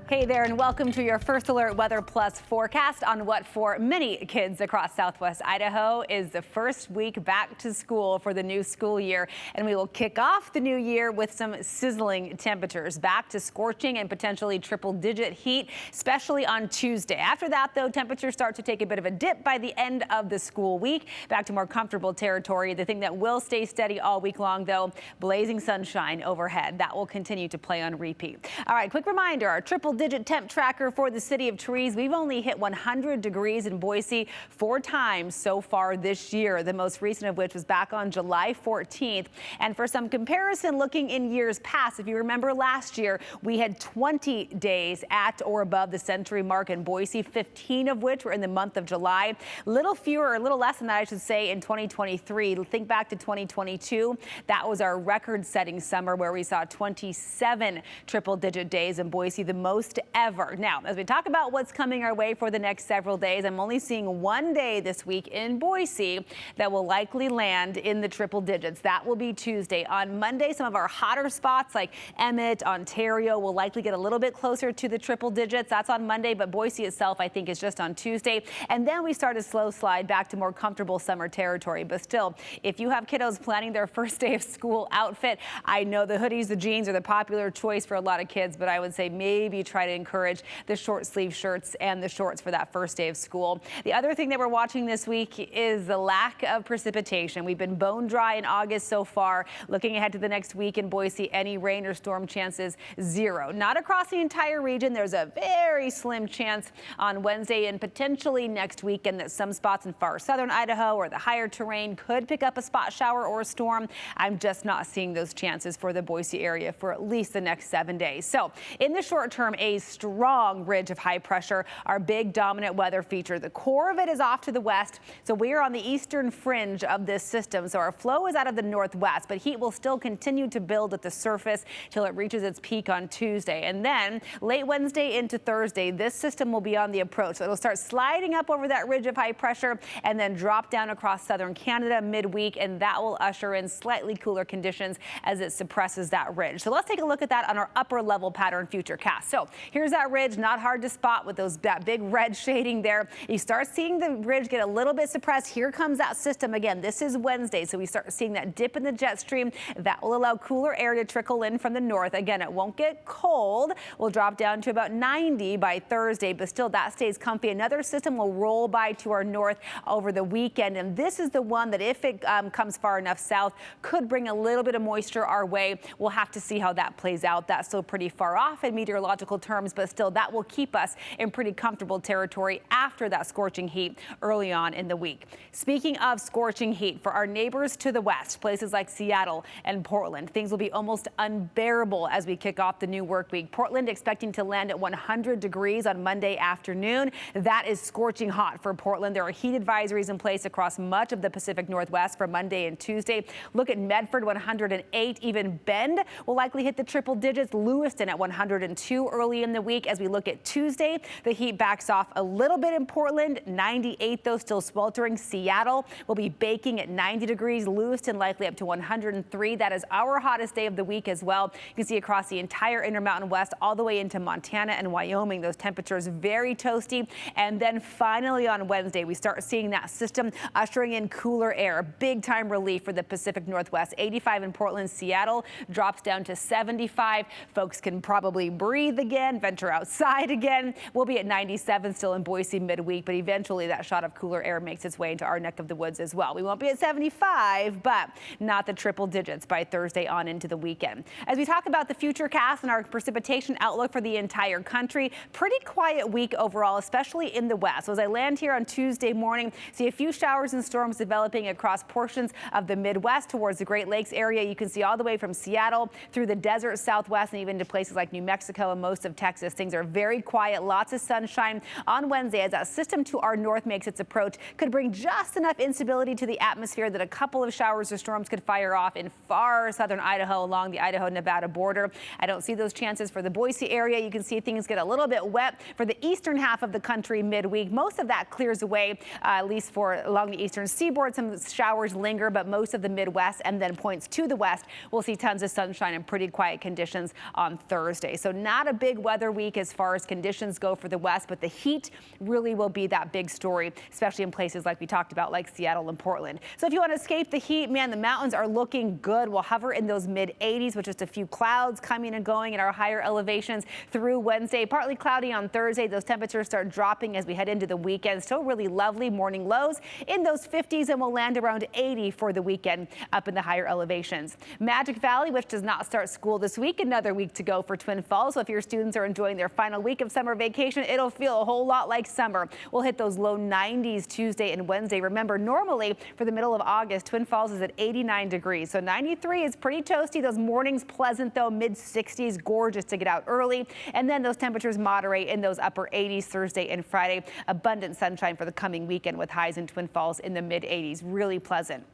Hey there, and welcome to your First Alert Weather Plus forecast on what for many kids across southwest Idaho is the first week back to school for the new school year. And we will kick off the new year with some sizzling temperatures, back to scorching and potentially triple-digit heat, especially on Tuesday. After that, though, temperatures start to take a bit of a dip by the end of the school week, back to more comfortable territory. The thing that will stay steady all week long, though, blazing sunshine overhead. That will continue to play on repeat. All right, quick reminder, our triple-digit temp tracker for the city of trees. We've only hit 100 degrees in Boise 4 times so far this year, the most recent of which was back on July 14th. And for some comparison, looking in years past, if you remember last year, we had 20 days at or above the century mark in Boise, 15 of which were in the month of July. Little fewer, or a little less than that, I should say, in 2023. Think back to 2022. That was our record-setting summer where we saw 27 triple-digit days in Boise, the most ever. Now, as we talk about what's coming our way for the next several days, I'm only seeing one day this week in Boise that will likely land in the triple digits. That will be Tuesday. On Monday, some of our hotter spots like Emmett, Ontario will likely get a little bit closer to the triple digits. That's on Monday, but Boise itself, I think, is just on Tuesday. And then we start a slow slide back to more comfortable summer territory. But still, if you have kiddos planning their first day of school outfit, I know the hoodies, the jeans are the popular choice for a lot of kids, but I would say maybe try to encourage the short sleeve shirts and the shorts for that first day of school. The other thing that we're watching this week is the lack of precipitation. We've been bone dry in August so far. Looking ahead to the next week in Boise, any rain or storm chances 0. Not across the entire region. There's a very slim chance on Wednesday and potentially next weekend that some spots in far southern Idaho or the higher terrain could pick up a spot shower or a storm. I'm just not seeing those chances for the Boise area for at least the next 7 days. So in the short term, a strong ridge of high pressure, our big dominant weather feature. The core of it is off to the west, so we are on the eastern fringe of this system. So our flow is out of the northwest, but heat will still continue to build at the surface till it reaches its peak on Tuesday. And then late Wednesday into Thursday, this system will be on the approach. So it'll start sliding up over that ridge of high pressure and then drop down across southern Canada midweek, and that will usher in slightly cooler conditions as it suppresses that ridge. So let's take a look at that on our upper level pattern future cast. So here's that ridge, not hard to spot with that big red shading there. You start seeing the ridge get a little bit suppressed. Here comes that system again. This is Wednesday, so we start seeing that dip in the jet stream. That will allow cooler air to trickle in from the north. Again, it won't get cold. We'll drop down to about 90 by Thursday, but still that stays comfy. Another system will roll by to our north over the weekend, and this is the one that if it comes far enough south, could bring a little bit of moisture our way. We'll have to see how that plays out. That's still pretty far off in meteorological terms, but still that will keep us in pretty comfortable territory after that scorching heat early on in the week. Speaking of scorching heat, for our neighbors to the west, places like Seattle and Portland, things will be almost unbearable as we kick off the new work week. Portland expecting to land at 100 degrees on Monday afternoon. That is scorching hot for Portland. There are heat advisories in place across much of the Pacific Northwest for Monday and Tuesday. Look at Medford, 108. Even Bend will likely hit the triple digits. Lewiston at 102 early in the week. As we look at Tuesday, the heat backs off a little bit in Portland. 98, though, still sweltering. Seattle will be baking at 90 degrees. Lewiston likely up to 103. That is our hottest day of the week as well. You can see across the entire Intermountain West all the way into Montana and Wyoming. Those temperatures very toasty. And then finally on Wednesday, we start seeing that system ushering in cooler air. Big time relief for the Pacific Northwest. 85 in Portland. Seattle drops down to 75. Folks can probably breathe again, venture outside again. We'll be at 97 still in Boise midweek, but eventually that shot of cooler air makes its way into our neck of the woods as well. We won't be at 75, but not the triple digits by Thursday on into the weekend. As we talk about the future cast and our precipitation outlook for the entire country, pretty quiet week overall, especially in the west. So as I land here on Tuesday morning, see a few showers and storms developing across portions of the Midwest towards the Great Lakes area. You can see all the way from Seattle through the desert Southwest and even to places like New Mexico and most of Texas. Things are very quiet, lots of sunshine on Wednesday as that system to our north makes its approach. Could bring just enough instability to the atmosphere that a couple of showers or storms could fire off in far southern Idaho along the Idaho-Nevada border. I don't see those chances for the Boise area. You can see things get a little bit wet for the eastern half of the country midweek. Most of that clears away, at least for along the eastern seaboard. Some showers linger, but most of the Midwest and then points to the west, we'll see tons of sunshine and pretty quiet conditions on Thursday. So not a big big weather week as far as conditions go for the West, but the heat really will be that big story, especially in places like we talked about, like Seattle and Portland. So if you want to escape the heat, man, the mountains are looking good. We'll hover in those mid-80s with just a few clouds coming and going in our higher elevations through Wednesday. Partly cloudy on Thursday. Those temperatures start dropping as we head into the weekend. Still really lovely morning lows in those 50s, and we'll land around 80 for the weekend up in the higher elevations. Magic Valley, which does not start school this week, another week to go for Twin Falls. So if your students are enjoying their final week of summer vacation, it'll feel a whole lot like summer. We'll hit those low 90s Tuesday and Wednesday. Remember, normally for the middle of August, Twin Falls is at 89 degrees. So 93 is pretty toasty. Those mornings pleasant, though, mid 60s, gorgeous to get out early. And then those temperatures moderate in those upper 80s Thursday and Friday. Abundant sunshine for the coming weekend with highs in Twin Falls in the mid 80s. Really pleasant.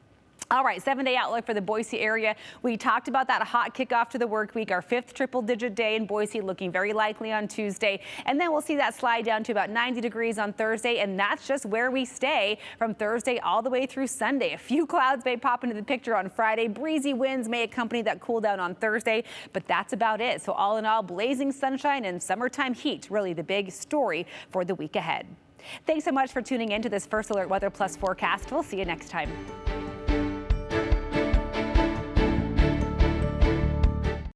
All right, 7-day outlook for the Boise area. We talked about that hot kickoff to the work week, our 5th triple-digit day in Boise, looking very likely on Tuesday. And then we'll see that slide down to about 90 degrees on Thursday, and that's just where we stay from Thursday all the way through Sunday. A few clouds may pop into the picture on Friday. Breezy winds may accompany that cool down on Thursday, but that's about it. So all in all, blazing sunshine and summertime heat, really the big story for the week ahead. Thanks so much for tuning in to this First Alert Weather Plus forecast. We'll see you next time.